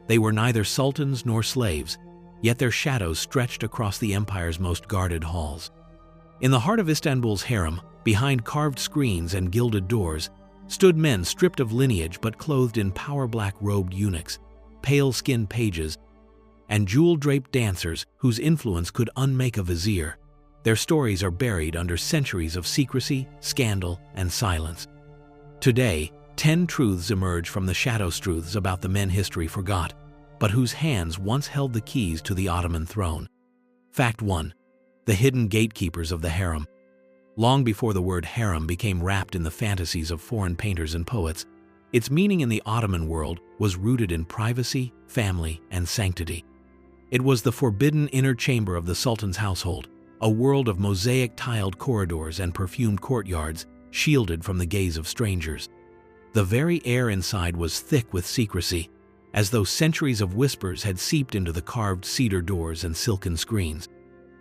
They were neither sultans nor slaves, yet their shadows stretched across the empire's most guarded halls. In the heart of Istanbul's harem, behind carved screens and gilded doors, stood men stripped of lineage but clothed in power-black robed eunuchs, pale-skinned pages, and jewel-draped dancers whose influence could unmake a vizier. Their stories are buried under centuries of secrecy, scandal, and silence. Today, 10 truths emerge from the shadow truths about the men history forgot, but whose hands once held the keys to the Ottoman throne. Fact 1. The hidden gatekeepers of the harem. Long before the word harem became wrapped in the fantasies of foreign painters and poets, its meaning in the Ottoman world was rooted in privacy, family, and sanctity. It was the forbidden inner chamber of the Sultan's household, a world of mosaic-tiled corridors and perfumed courtyards, shielded from the gaze of strangers. The very air inside was thick with secrecy, as though centuries of whispers had seeped into the carved cedar doors and silken screens.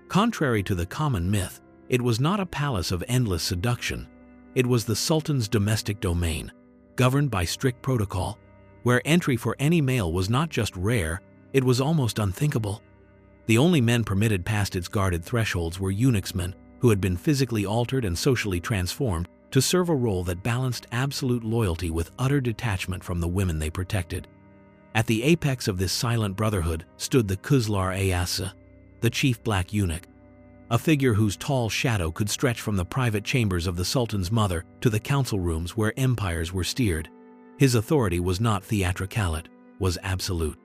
Contrary to the common myth, it was not a palace of endless seduction. It was the Sultan's domestic domain, governed by strict protocol, where entry for any male was not just rare, it was almost unthinkable. The only men permitted past its guarded thresholds were eunuchsmen who had been physically altered and socially transformed to serve a role that balanced absolute loyalty with utter detachment from the women they protected. At the apex of this silent brotherhood stood the Kuzlar Ayasa, the chief black eunuch, a figure whose tall shadow could stretch from the private chambers of the Sultan's mother to the council rooms where empires were steered. His authority was not theatrical, it was absolute.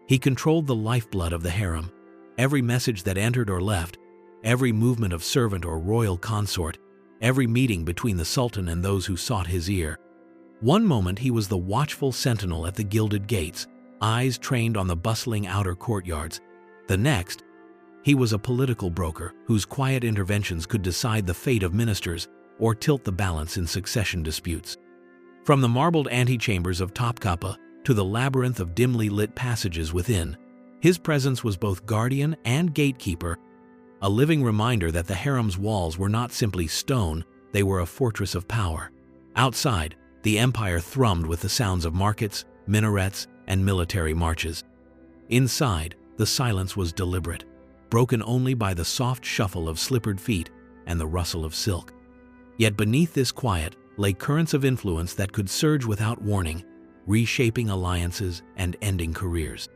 He controlled the lifeblood of the harem. Every message that entered or left, every movement of servant or royal consort, every meeting between the Sultan and those who sought his ear. One moment he was the watchful sentinel at the gilded gates, eyes trained on the bustling outer courtyards. The next, he was a political broker whose quiet interventions could decide the fate of ministers or tilt the balance in succession disputes. From the marbled antechambers of Topkapi to the labyrinth of dimly lit passages within, his presence was both guardian and gatekeeper, a living reminder that the harem's walls were not simply stone, they were a fortress of power. Outside, the empire thrummed with the sounds of markets, minarets, and military marches. Inside, the silence was deliberate, broken only by the soft shuffle of slippered feet and the rustle of silk. Yet beneath this quiet lay currents of influence that could surge without warning, reshaping alliances and ending careers.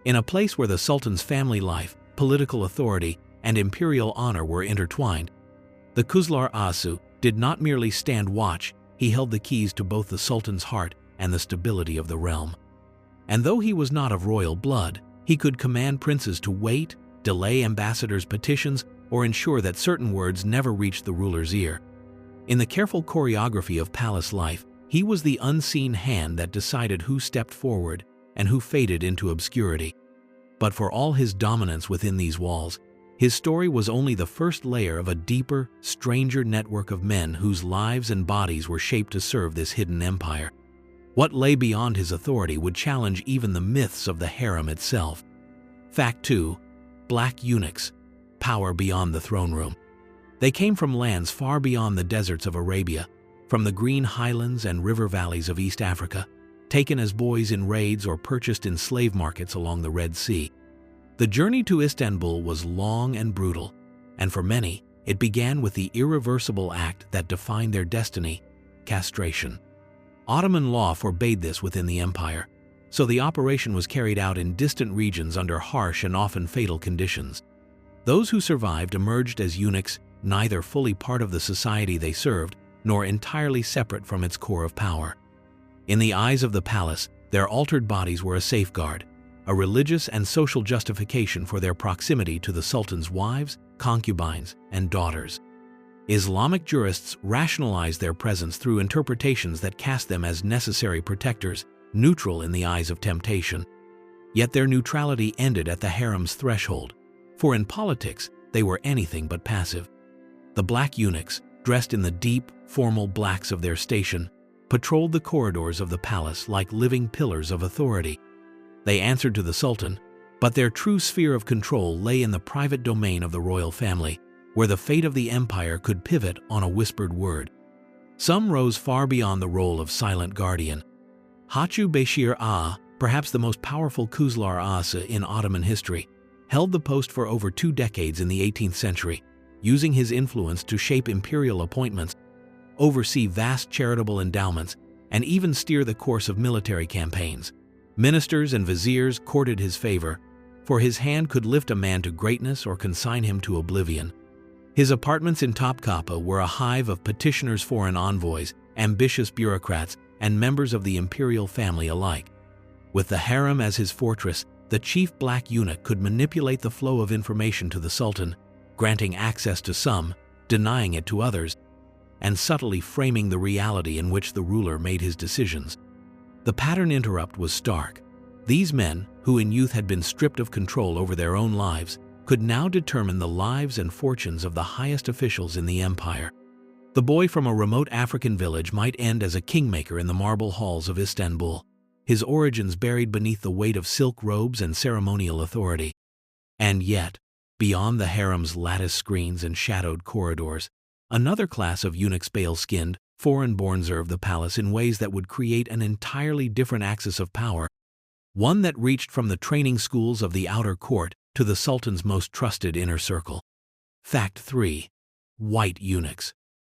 In a place where the Sultan's family life, political authority, and imperial honor were intertwined, the Kuzlar Asu did not merely stand watch, he held the keys to both the Sultan's heart and the stability of the realm. And though he was not of royal blood, he could command princes to wait, delay ambassadors' petitions, or ensure that certain words never reached the ruler's ear. In the careful choreography of palace life, he was the unseen hand that decided who stepped forward and who faded into obscurity. But for all his dominance within these walls, his story was only the first layer of a deeper, stranger network of men whose lives and bodies were shaped to serve this hidden empire. What lay beyond his authority would challenge even the myths of the harem itself. Fact 2. Black eunuchs, power beyond the throne room. They came from lands far beyond the deserts of Arabia, from the green highlands and river valleys of East Africa, taken as boys in raids or purchased in slave markets along the Red Sea. The journey to Istanbul was long and brutal, and for many, it began with the irreversible act that defined their destiny: castration. Ottoman law forbade this within the empire, so the operation was carried out in distant regions under harsh and often fatal conditions. Those who survived emerged as eunuchs, neither fully part of the society they served, nor entirely separate from its core of power. In the eyes of the palace, their altered bodies were a safeguard, a religious and social justification for their proximity to the Sultan's wives, concubines, and daughters. Islamic jurists rationalized their presence through interpretations that cast them as necessary protectors, neutral in the eyes of temptation. Yet their neutrality ended at the harem's threshold, for in politics, they were anything but passive. The black eunuchs, dressed in the deep, formal blacks of their station, patrolled the corridors of the palace like living pillars of authority. They answered to the Sultan, but their true sphere of control lay in the private domain of the royal family, where the fate of the empire could pivot on a whispered word. Some rose far beyond the role of silent guardian. Hachu Bashir perhaps the most powerful Kuzlar Ağası in Ottoman history, held the post for over 2 decades in the 18th century, using his influence to shape imperial appointments, oversee vast charitable endowments, and even steer the course of military campaigns. Ministers and viziers courted his favor, for his hand could lift a man to greatness or consign him to oblivion. His apartments in Topkapı were a hive of petitioners, foreign envoys, ambitious bureaucrats, and members of the imperial family alike. With the harem as his fortress, the chief black eunuch could manipulate the flow of information to the sultan, granting access to some, denying it to others, and subtly framing the reality in which the ruler made his decisions. The pattern interrupt was stark. These men, who in youth had been stripped of control over their own lives, could now determine the lives and fortunes of the highest officials in the empire. The boy from a remote African village might end as a kingmaker in the marble halls of Istanbul, his origins buried beneath the weight of silk robes and ceremonial authority. And yet, beyond the harem's lattice screens and shadowed corridors, another class of eunuchs, pale-skinned, foreign-born, served the palace in ways that would create an entirely different axis of power, one that reached from the training schools of the outer court to the sultan's most trusted inner circle. Fact 3. White eunuchs,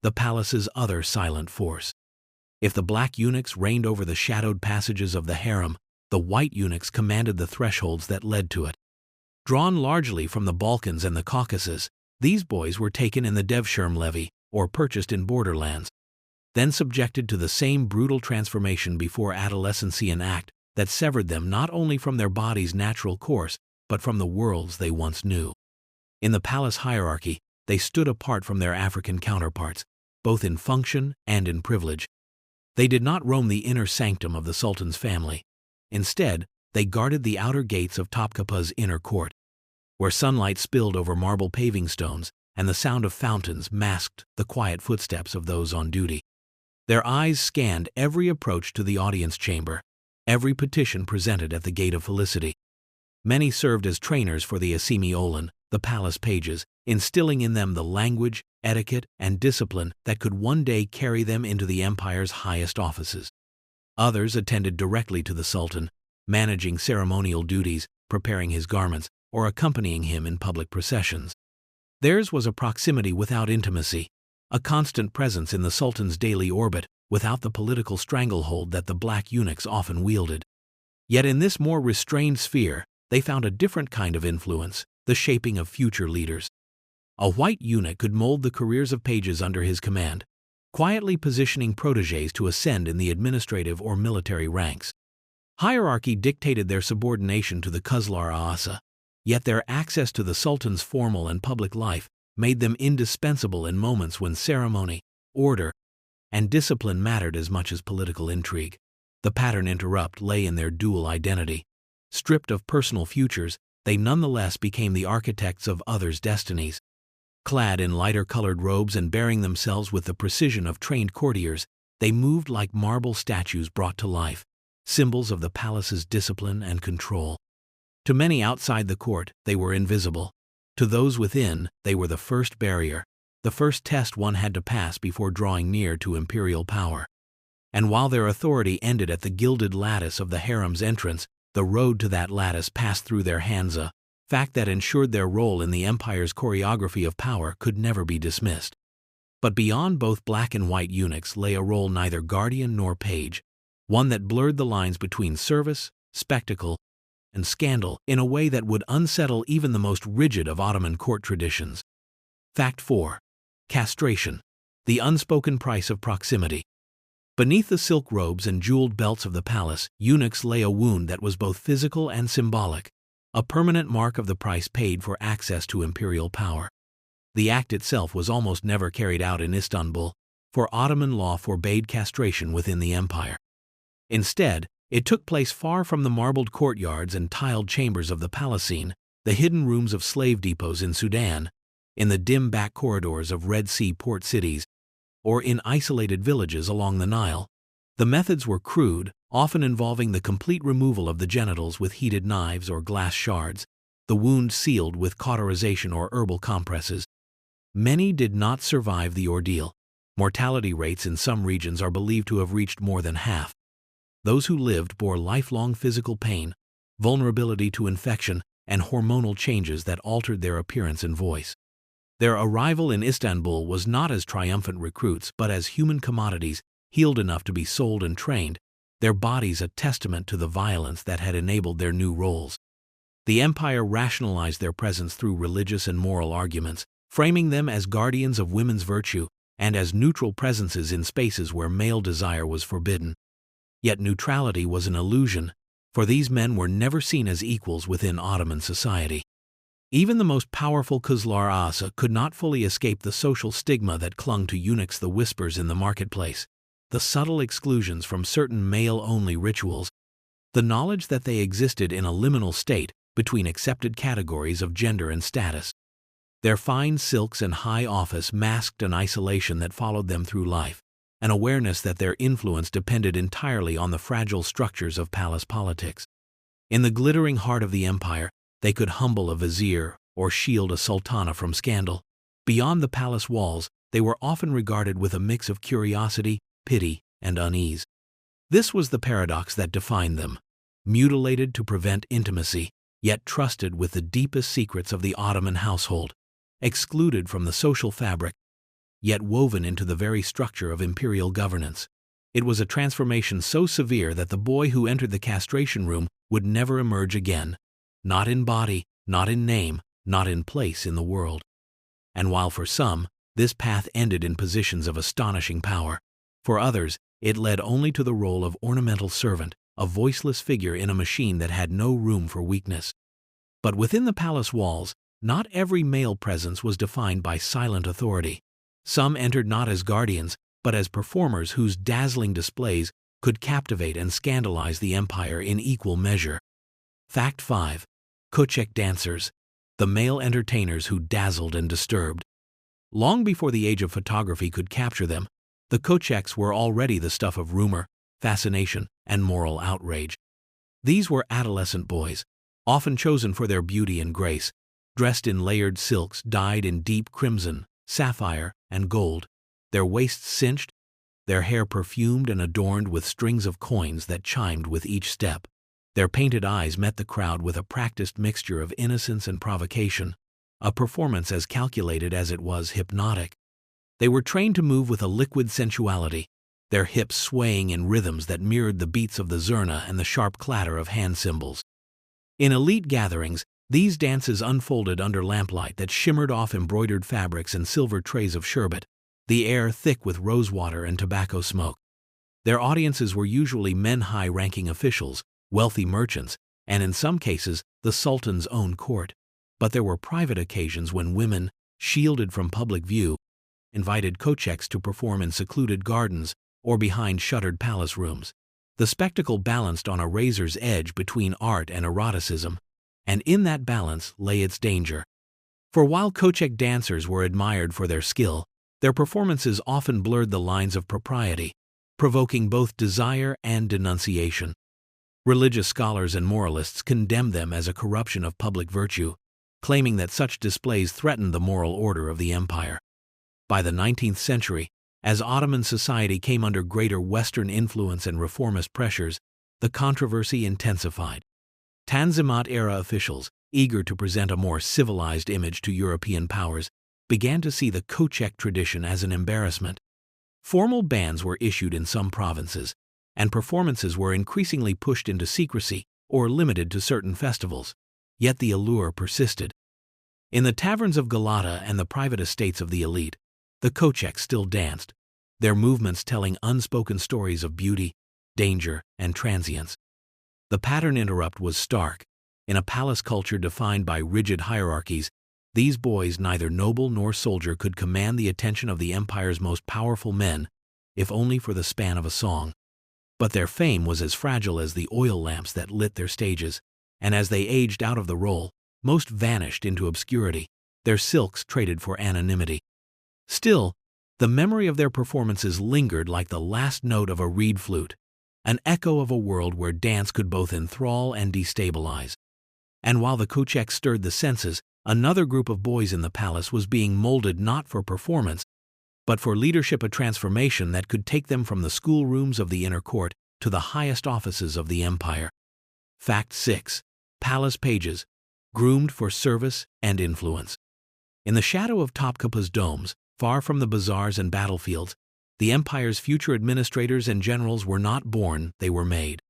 the palace's other silent force. If the black eunuchs reigned over the shadowed passages of the harem, the white eunuchs commanded the thresholds that led to it. Drawn largely from the Balkans and the Caucasus, these boys were taken in the Devshirme levy, or purchased in borderlands, then subjected to the same brutal transformation before adolescency act that severed them not only from their body's natural course, but from the worlds they once knew. In the palace hierarchy, they stood apart from their African counterparts, both in function and in privilege. They did not roam the inner sanctum of the sultan's family. Instead, they guarded the outer gates of Topkapı's inner court, where sunlight spilled over marble paving stones and the sound of fountains masked the quiet footsteps of those on duty. Their eyes scanned every approach to the audience chamber, every petition presented at the Gate of Felicity. Many served as trainers for the Asimi Olan, the palace pages, instilling in them the language, etiquette, and discipline that could one day carry them into the empire's highest offices. Others attended directly to the sultan, managing ceremonial duties, preparing his garments, or accompanying him in public processions. Theirs was a proximity without intimacy, a constant presence in the sultan's daily orbit without the political stranglehold that the black eunuchs often wielded. Yet in this more restrained sphere, they found a different kind of influence, the shaping of future leaders. A white eunuch could mold the careers of pages under his command, quietly positioning protégés to ascend in the administrative or military ranks. Hierarchy dictated their subordination to the Kuzlar Ağası, yet their access to the sultan's formal and public life made them indispensable in moments when ceremony, order, and discipline mattered as much as political intrigue. The pattern interrupt lay in their dual identity. Stripped of personal futures, they nonetheless became the architects of others' destinies. Clad in lighter-colored robes and bearing themselves with the precision of trained courtiers, they moved like marble statues brought to life, symbols of the palace's discipline and control. To many outside the court, they were invisible. To those within, they were the first barrier, the first test one had to pass before drawing near to imperial power. And while their authority ended at the gilded lattice of the harem's entrance, the road to that lattice passed through their hands, a fact that ensured their role in the empire's choreography of power could never be dismissed. But beyond both black and white eunuchs lay a role neither guardian nor page, one that blurred the lines between service, spectacle, and scandal in a way that would unsettle even the most rigid of Ottoman court traditions. Fact 4. Castration, the unspoken price of proximity. Beneath the silk robes and jeweled belts of the palace, eunuchs lay a wound that was both physical and symbolic, a permanent mark of the price paid for access to imperial power. The act itself was almost never carried out in Istanbul, for Ottoman law forbade castration within the empire. Instead, it took place far from the marbled courtyards and tiled chambers of the Palatine, the hidden rooms of slave depots in Sudan, in the dim back corridors of Red Sea port cities, or in isolated villages along the Nile. The methods were crude, often involving the complete removal of the genitals with heated knives or glass shards, the wound sealed with cauterization or herbal compresses. Many did not survive the ordeal. Mortality rates in some regions are believed to have reached more than half. those who lived bore lifelong physical pain, vulnerability to infection, and hormonal changes that altered their appearance and voice. Their arrival in Istanbul was not as triumphant recruits but as human commodities, healed enough to be sold and trained, their bodies a testament to the violence that had enabled their new roles. The empire rationalized their presence through religious and moral arguments, framing them as guardians of women's virtue and as neutral presences in spaces where male desire was forbidden. Yet neutrality was an illusion, for these men were never seen as equals within Ottoman society. Even the most powerful Kızlar Ağası could not fully escape the social stigma that clung to eunuchs, the whispers in the marketplace, the subtle exclusions from certain male-only rituals, the knowledge that they existed in a liminal state between accepted categories of gender and status. Their fine silks and high office masked an isolation that followed them through life, an awareness that their influence depended entirely on the fragile structures of palace politics. In the glittering heart of the empire, they could humble a vizier or shield a sultana from scandal. Beyond the palace walls, they were often regarded with a mix of curiosity, pity, and unease. This was the paradox that defined them: mutilated to prevent intimacy, yet trusted with the deepest secrets of the Ottoman household, excluded from the social fabric, yet woven into the very structure of imperial governance. It was a transformation so severe that the boy who entered the castration room would never emerge again, not in body, not in name, not in place in the world. And while for some, this path ended in positions of astonishing power, for others, it led only to the role of ornamental servant, a voiceless figure in a machine that had no room for weakness. But within the palace walls, not every male presence was defined by silent authority. Some entered not as guardians, but as performers whose dazzling displays could captivate and scandalize the empire in equal measure. Fact 5. Koçek dancers, the male entertainers who dazzled and disturbed. Long before the age of photography could capture them, the Koçeks were already the stuff of rumor, fascination, and moral outrage. These were adolescent boys, often chosen for their beauty and grace, dressed in layered silks dyed in deep crimson, sapphire, and gold, their waists cinched, their hair perfumed and adorned with strings of coins that chimed with each step. Their painted eyes met the crowd with a practiced mixture of innocence and provocation, a performance as calculated as it was hypnotic. They were trained to move with a liquid sensuality, their hips swaying in rhythms that mirrored the beats of the zurna and the sharp clatter of hand cymbals. In elite gatherings, these dances unfolded under lamplight that shimmered off embroidered fabrics and silver trays of sherbet, the air thick with rosewater and tobacco smoke. Their audiences were usually men, high-ranking officials, wealthy merchants, and in some cases, the Sultan's own court. But there were private occasions when women, shielded from public view, invited Koçeks to perform in secluded gardens or behind shuttered palace rooms. The spectacle balanced on a razor's edge between art and eroticism, and in that balance lay its danger. For while Koçek dancers were admired for their skill, their performances often blurred the lines of propriety, provoking both desire and denunciation. Religious scholars and moralists condemned them as a corruption of public virtue, claiming that such displays threatened the moral order of the empire. By the 19th century, as Ottoman society came under greater Western influence and reformist pressures, the controversy intensified. Tanzimat-era officials, eager to present a more civilized image to European powers, began to see the Koçek tradition as an embarrassment. Formal bans were issued in some provinces, and performances were increasingly pushed into secrecy or limited to certain festivals. Yet the allure persisted. In the taverns of Galata and the private estates of the elite, the Koçeks still danced, their movements telling unspoken stories of beauty, danger, and transience. The pattern interrupt was stark. In a palace culture defined by rigid hierarchies, these boys, neither noble nor soldier, could command the attention of the empire's most powerful men, if only for the span of a song. But their fame was as fragile as the oil lamps that lit their stages, and as they aged out of the role, most vanished into obscurity, their silks traded for anonymity. Still, the memory of their performances lingered like the last note of a reed flute, an echo of a world where dance could both enthrall and destabilize. And while the Koçeks stirred the senses, another group of boys in the palace was being molded not for performance, but for leadership, a transformation that could take them from the schoolrooms of the inner court to the highest offices of the empire. Fact 6. Palace pages, groomed for service and influence. In the shadow of Topkapa's domes, far from the bazaars and battlefields, the empire's future administrators and generals were not born, they were made.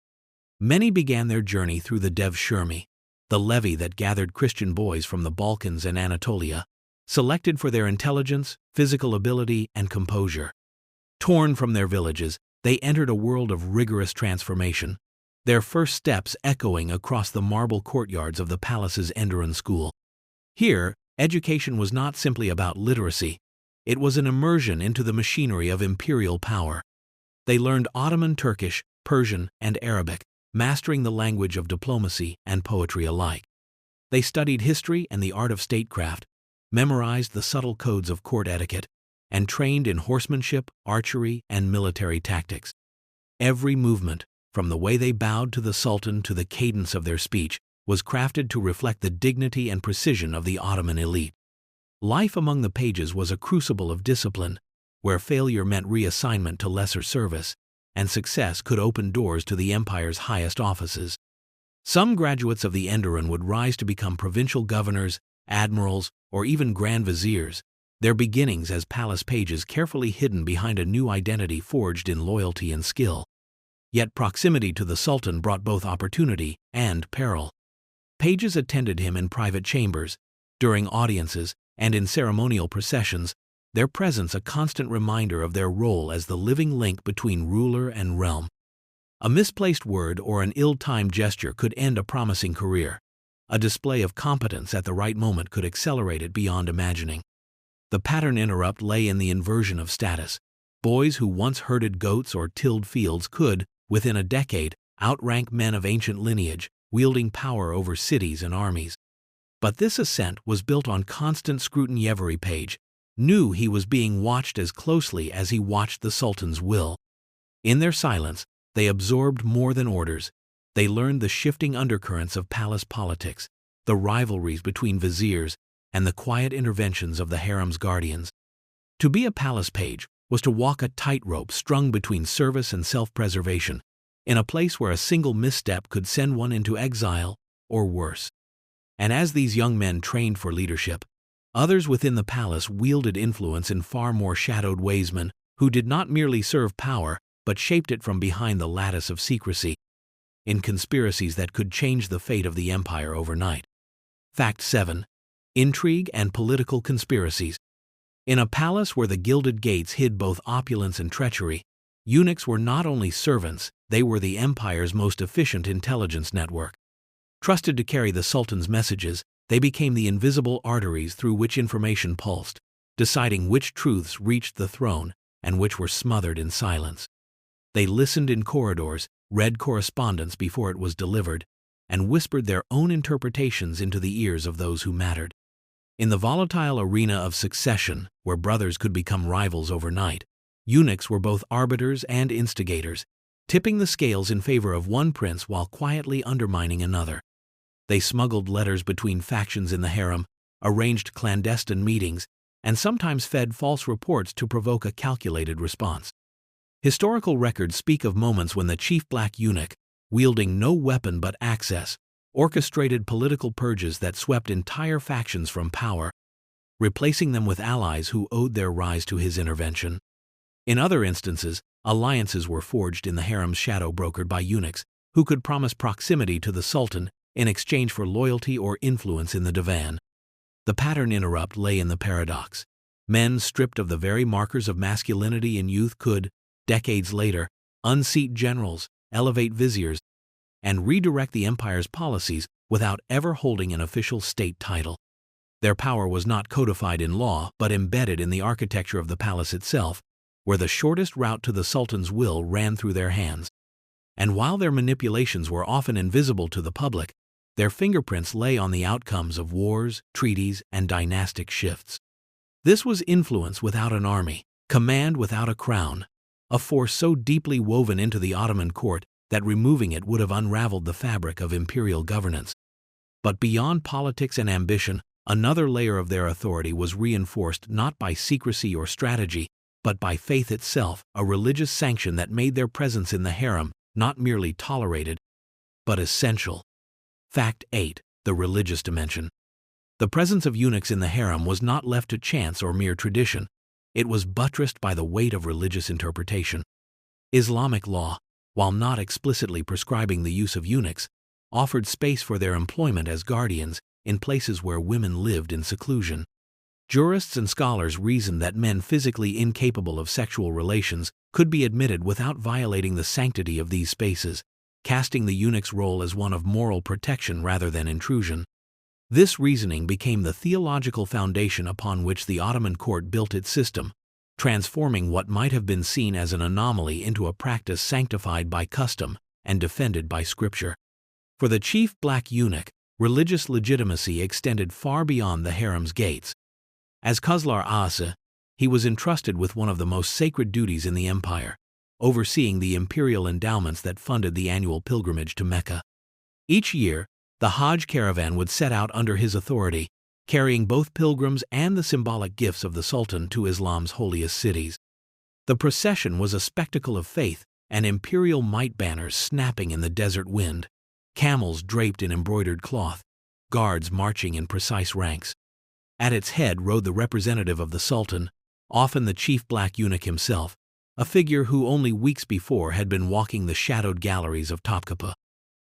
Many began their journey through the Devshirme, the levy that gathered Christian boys from the Balkans and Anatolia, selected for their intelligence, physical ability, and composure. Torn from their villages, they entered a world of rigorous transformation, their first steps echoing across the marble courtyards of the palace's Enderun school. Here, education was not simply about literacy, it was an immersion into the machinery of imperial power. They learned Ottoman Turkish, Persian, and Arabic, mastering the language of diplomacy and poetry alike. They studied history and the art of statecraft, memorized the subtle codes of court etiquette, and trained in horsemanship, archery, and military tactics. Every movement, from the way they bowed to the Sultan to the cadence of their speech, was crafted to reflect the dignity and precision of the Ottoman elite. Life among the pages was a crucible of discipline, where failure meant reassignment to lesser service, and success could open doors to the empire's highest offices. Some graduates of the Enderun would rise to become provincial governors, admirals, or even grand viziers, their beginnings as palace pages carefully hidden behind a new identity forged in loyalty and skill. Yet proximity to the Sultan brought both opportunity and peril. Pages attended him in private chambers, during audiences, and in ceremonial processions, their presence a constant reminder of their role as the living link between ruler and realm. A misplaced word or an ill-timed gesture could end a promising career. A display of competence at the right moment could accelerate it beyond imagining. The pattern interrupt lay in the inversion of status. Boys who once herded goats or tilled fields could, within a decade, outrank men of ancient lineage, wielding power over cities and armies. But this ascent was built on constant scrutiny. Every page knew he was being watched as closely as he watched the Sultan's will. In their silence, they absorbed more than orders. They learned the shifting undercurrents of palace politics, the rivalries between viziers, and the quiet interventions of the harem's guardians. To be a palace page was to walk a tightrope strung between service and self-preservation, in a place where a single misstep could send one into exile or worse. And as these young men trained for leadership, others within the palace wielded influence in far more shadowed ways, men who did not merely serve power but shaped it from behind the lattice of secrecy, in conspiracies that could change the fate of the empire overnight. Fact 7. Intrigue and political conspiracies. In a palace where the gilded gates hid both opulence and treachery, eunuchs were not only servants, they were the empire's most efficient intelligence network. Trusted to carry the Sultan's messages, they became the invisible arteries through which information pulsed, deciding which truths reached the throne and which were smothered in silence. They listened in corridors, read correspondence before it was delivered, and whispered their own interpretations into the ears of those who mattered. In the volatile arena of succession, where brothers could become rivals overnight, eunuchs were both arbiters and instigators, tipping the scales in favor of one prince while quietly undermining another. They smuggled letters between factions in the harem, arranged clandestine meetings, and sometimes fed false reports to provoke a calculated response. Historical records speak of moments when the chief black eunuch, wielding no weapon but access, orchestrated political purges that swept entire factions from power, replacing them with allies who owed their rise to his intervention. In other instances, alliances were forged in the harem's shadow brokered by eunuchs who could promise proximity to the Sultan in exchange for loyalty or influence in the divan. The pattern interrupt lay in the paradox. Men stripped of the very markers of masculinity in youth could, decades later, unseat generals, elevate viziers, and redirect the empire's policies without ever holding an official state title. Their power was not codified in law but embedded in the architecture of the palace itself, where the shortest route to the Sultan's will ran through their hands. And while their manipulations were often invisible to the public, their fingerprints lay on the outcomes of wars, treaties, and dynastic shifts. This was influence without an army, command without a crown, a force so deeply woven into the Ottoman court that removing it would have unraveled the fabric of imperial governance. But beyond politics and ambition, another layer of their authority was reinforced not by secrecy or strategy, but by faith itself, a religious sanction that made their presence in the harem not merely tolerated, but essential. Fact 8. The religious dimension. The presence of eunuchs in the harem was not left to chance or mere tradition. It was buttressed by the weight of religious interpretation. Islamic law, while not explicitly prescribing the use of eunuchs, offered space for their employment as guardians in places where women lived in seclusion. Jurists and scholars reasoned that men physically incapable of sexual relations could be admitted without violating the sanctity of these spaces, casting the eunuch's role as one of moral protection rather than intrusion. This reasoning became the theological foundation upon which the Ottoman court built its system, transforming what might have been seen as an anomaly into a practice sanctified by custom and defended by scripture. For the chief black eunuch, religious legitimacy extended far beyond the harem's gates. As Khoslar Asa, he was entrusted with one of the most sacred duties in the empire, overseeing the imperial endowments that funded the annual pilgrimage to Mecca. Each year, the Hajj caravan would set out under his authority, carrying both pilgrims and the symbolic gifts of the Sultan to Islam's holiest cities. The procession was a spectacle of faith, and imperial might banners snapping in the desert wind, camels draped in embroidered cloth, guards marching in precise ranks. At its head rode the representative of the Sultan, often the chief black eunuch himself, a figure who only weeks before had been walking the shadowed galleries of Topkapi.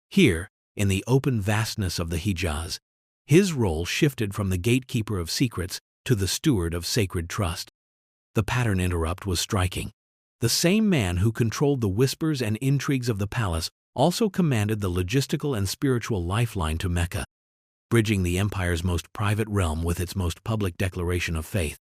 Here, in the open vastness of the Hijaz, his role shifted from the gatekeeper of secrets to the steward of sacred trust. The pattern interrupt was striking. The same man who controlled the whispers and intrigues of the palace also commanded the logistical and spiritual lifeline to Mecca, bridging the empire's most private realm with its most public declaration of faith.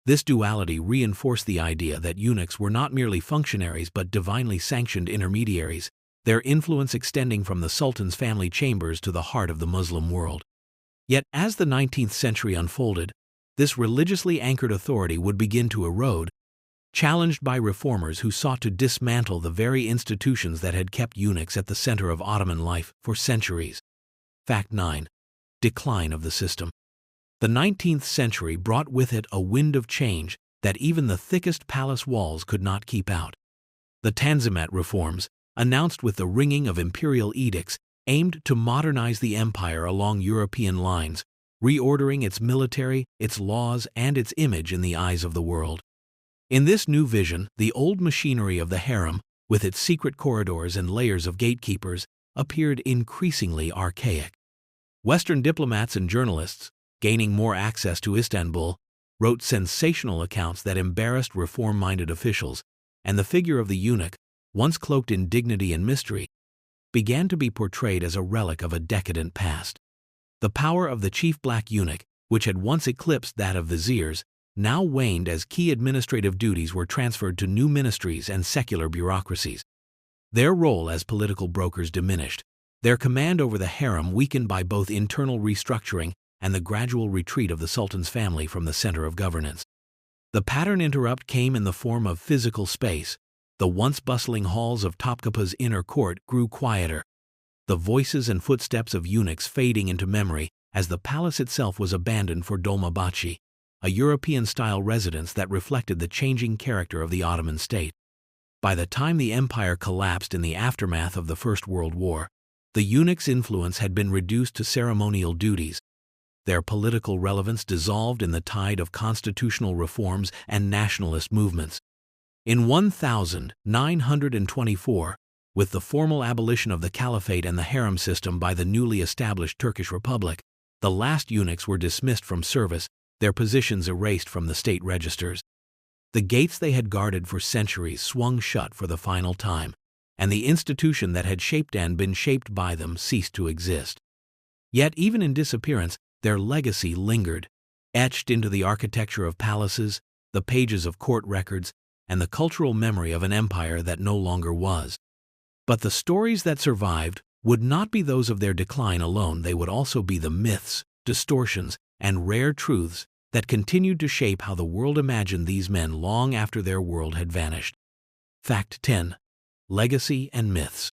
This duality reinforced the idea that eunuchs were not merely functionaries but divinely sanctioned intermediaries, their influence extending from the Sultan's family chambers to the heart of the Muslim world. Yet as the 19th century unfolded, this religiously anchored authority would begin to erode, challenged by reformers who sought to dismantle the very institutions that had kept eunuchs at the center of Ottoman life for centuries. Fact 9. Decline of the system. The 19th century brought with it a wind of change that even the thickest palace walls could not keep out. The Tanzimat reforms, announced with the ringing of imperial edicts, aimed to modernize the empire along European lines, reordering its military, its laws, and its image in the eyes of the world. In this new vision, the old machinery of the harem, with its secret corridors and layers of gatekeepers, appeared increasingly archaic. Western diplomats and journalists, gaining more access to Istanbul, wrote sensational accounts that embarrassed reform-minded officials, and the figure of the eunuch, once cloaked in dignity and mystery, began to be portrayed as a relic of a decadent past. The power of the chief black eunuch, which had once eclipsed that of viziers, now waned as key administrative duties were transferred to new ministries and secular bureaucracies. Their role as political brokers diminished, their command over the harem weakened by both internal restructuring and the gradual retreat of the Sultan's family from the center of governance. The pattern interrupt came in the form of physical space. The once bustling halls of Topkapi's inner court grew quieter, the voices and footsteps of eunuchs fading into memory as the palace itself was abandoned for Dolmabahce, a European-style residence that reflected the changing character of the Ottoman state. By the time the empire collapsed in the aftermath of the First World War, the eunuchs' influence had been reduced to ceremonial duties. Their political relevance dissolved in the tide of constitutional reforms and nationalist movements. In 1924, with the formal abolition of the caliphate and the harem system by the newly established Turkish Republic, the last eunuchs were dismissed from service, their positions erased from the state registers. The gates they had guarded for centuries swung shut for the final time, and the institution that had shaped and been shaped by them ceased to exist. Yet even in disappearance, their legacy lingered, etched into the architecture of palaces, the pages of court records, and the cultural memory of an empire that no longer was. But the stories that survived would not be those of their decline alone. They would also be the myths, distortions, and rare truths that continued to shape how the world imagined these men long after their world had vanished. Fact 10. Legacy and myths.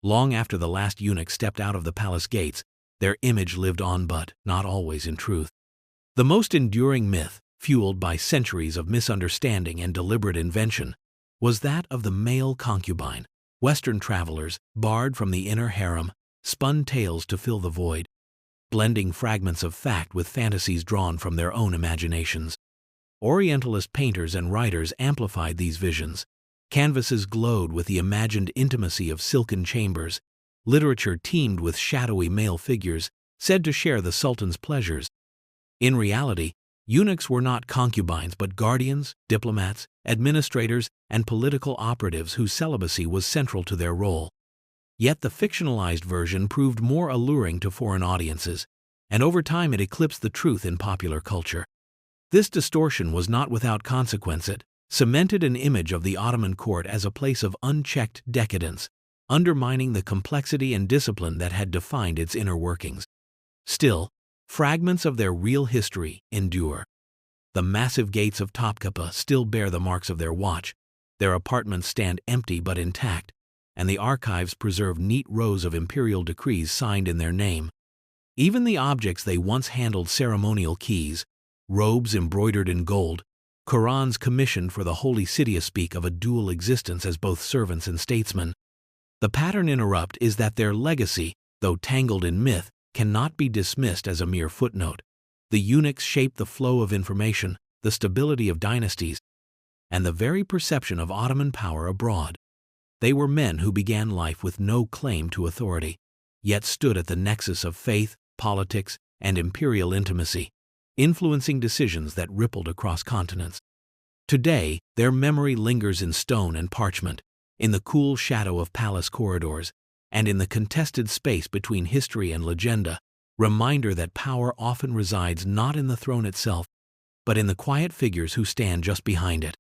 Long after the last eunuch stepped out of the palace gates, their image lived on, but not always in truth. The most enduring myth, fueled by centuries of misunderstanding and deliberate invention, was that of the male concubine, Western travelers, barred from the inner harem, spun tales to fill the void, blending fragments of fact with fantasies drawn from their own imaginations. Orientalist painters and writers amplified these visions. Canvases glowed with the imagined intimacy of silken chambers. Literature teemed with shadowy male figures, said to share the sultan's pleasures. In reality, eunuchs were not concubines but guardians, diplomats, administrators, and political operatives whose celibacy was central to their role. Yet the fictionalized version proved more alluring to foreign audiences, and over time it eclipsed the truth in popular culture. This distortion was not without consequence. It cemented an image of the Ottoman court as a place of unchecked decadence, undermining the complexity and discipline that had defined its inner workings. Still, fragments of their real history endure. The massive gates of Topkapi still bear the marks of their watch, their apartments stand empty but intact, and the archives preserve neat rows of imperial decrees signed in their name. Even the objects they once handled, ceremonial keys, robes embroidered in gold, Qur'ans commissioned for the holy city, speak of a dual existence as both servants and statesmen. The pattern interrupt is that their legacy, though tangled in myth, cannot be dismissed as a mere footnote. The eunuchs shaped the flow of information, the stability of dynasties, and the very perception of Ottoman power abroad. They were men who began life with no claim to authority, yet stood at the nexus of faith, politics, and imperial intimacy, influencing decisions that rippled across continents. Today, their memory lingers in stone and parchment, in the cool shadow of palace corridors, and in the contested space between history and legenda, reminder that power often resides not in the throne itself, but in the quiet figures who stand just behind it.